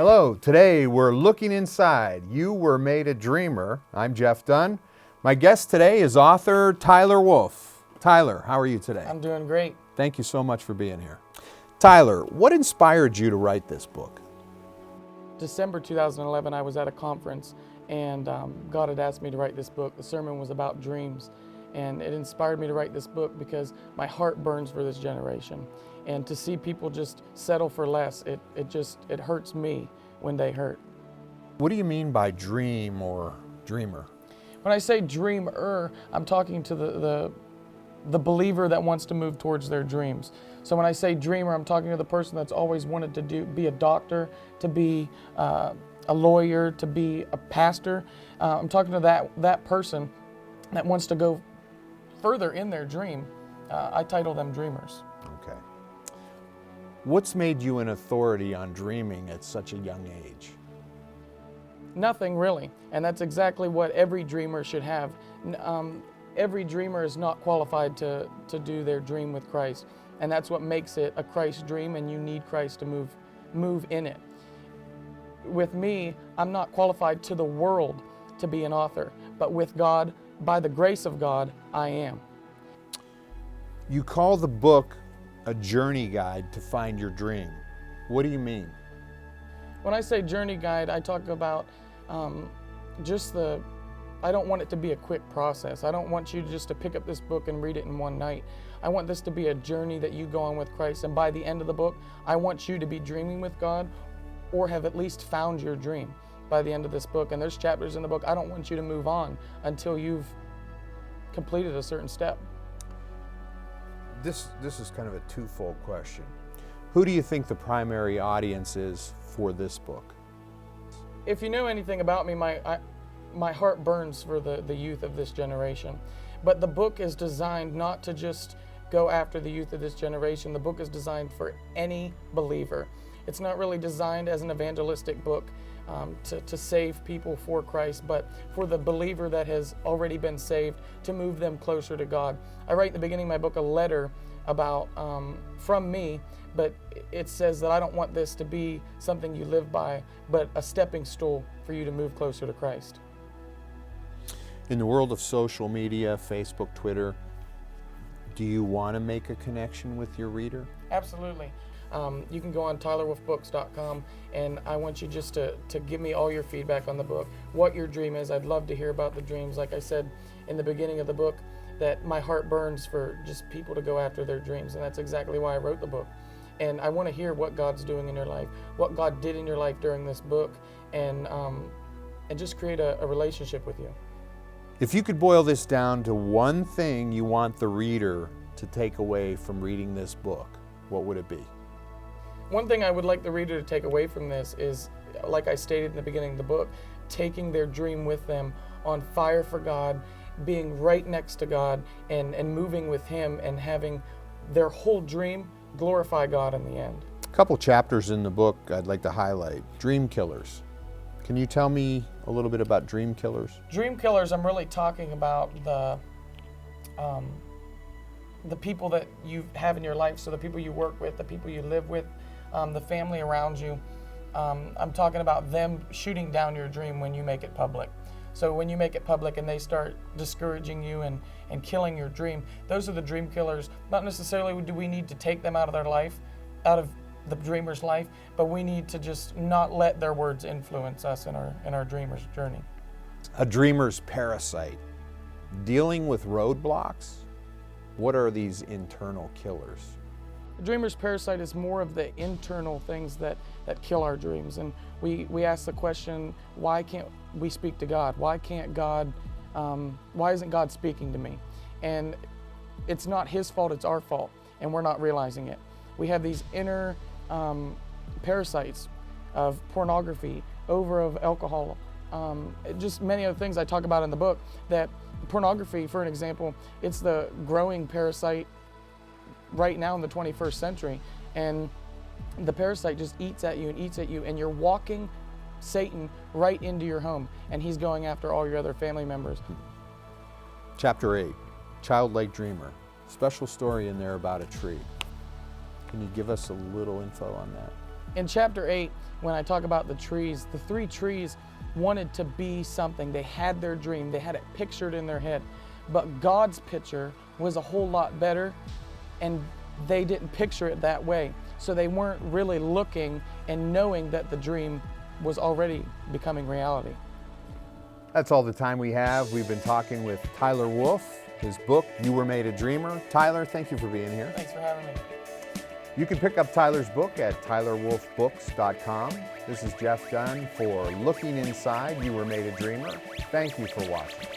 Hello, today we're looking inside. You were made a dreamer. I'm Jeff Dunn. My guest today is author Tyler Wolff. Tyler, how are you today? I'm doing great. Thank you so much for being here. Tyler, what inspired you to write this book? December 2011, I was at a conference and God had asked me to write this book. The sermon was about dreams, and it inspired me to write this book because my heart burns for this generation. And to see people just settle for less, it hurts me when they hurt. What do you mean by dream or dreamer? When I say dreamer, I'm talking to the believer that wants to move towards their dreams. So when I say dreamer, I'm talking to the person that's always wanted to be a doctor, to be a lawyer, to be a pastor. I'm talking to that person that wants to go further in their dream. I title them dreamers. Okay. What's made you an authority on dreaming at such a young age? Nothing really, and that's exactly what every dreamer should have. Every dreamer is not qualified to do their dream with Christ, and that's what makes it a Christ dream, and you need Christ to move in it. With me, I'm not qualified to the world to be an author, but with God, by the grace of God, I am. You call the book a journey guide to find your dream. What do you mean? When I say journey guide, I talk about I don't want it to be a quick process. I don't want you just to pick up this book and read it in one night. I want this to be a journey that you go on with Christ, and by the end of the book, I want you to be dreaming with God or have at least found your dream by the end of this book. And there's chapters in the book, I don't want you to move on until you've completed a certain step. This is kind of a twofold question. Who do you think the primary audience is for this book? If you know anything about me, my heart burns for the youth of this generation. But the book is designed not to just go after the youth of this generation. The book is designed for any believer. It's not really designed as an evangelistic book to save people for Christ, but for the believer that has already been saved, to move them closer to God. I write in the beginning of my book a letter about from me, but it says that I don't want this to be something you live by, but a stepping stool for you to move closer to Christ. In the world of social media, Facebook, Twitter, do you want to make a connection with your reader? Absolutely. You can go on tylerwolffbooks.com, and I want you just to give me all your feedback on the book, what your dream is. I'd love to hear about the dreams. Like I said in the beginning of the book, that my heart burns for just people to go after their dreams, and that's exactly why I wrote the book. And I want to hear what God's doing in your life, what God did in your life during this book, and just create a relationship with you. If you could boil this down to one thing you want the reader to take away from reading this book, what would it be? One thing I would like the reader to take away from this is, like I stated in the beginning of the book, taking their dream with them, on fire for God, being right next to God, and moving with Him, and having their whole dream glorify God in the end. A couple chapters in the book I'd like to highlight. Dream killers. Can you tell me a little bit about dream killers? Dream killers, I'm really talking about the people that you have in your life, so the people you work with, the people you live with, the family around you. I'm talking about them shooting down your dream when you make it public. So when you make it public and they start discouraging you and killing your dream, those are the dream killers. Not necessarily do we need to take them out of their life, out of the dreamer's life, but we need to just not let their words influence us in our dreamer's journey. A dreamer's parasite. Dealing with roadblocks? What are these internal killers? The dreamer's parasite is more of the internal things that kill our dreams. And we ask the question, why can't we speak to God? Why isn't God speaking to me? And it's not His fault, it's our fault, and we're not realizing it. We have these inner parasites of pornography, of alcohol, just many other things I talk about in the book. That pornography, for an example, it's the growing parasite right now in the 21st century, and the parasite just eats at you, and you're walking Satan right into your home, and he's going after all your other family members. Chapter 8, Childlike Dreamer. Special story in there about a tree. Can you give us a little info on that? In chapter 8, when I talk about the trees, the 3 trees wanted to be something. They had their dream, they had it pictured in their head. But God's picture was a whole lot better, and they didn't picture it that way. So they weren't really looking and knowing that the dream was already becoming reality. That's all the time we have. We've been talking with Tyler Wolff, his book, You Were Made a Dreamer. Tyler, thank you for being here. Thanks for having me. You can pick up Tyler's book at tylerwolffbooks.com. This is Jeff Dunn for Looking Inside, You Were Made a Dreamer. Thank you for watching.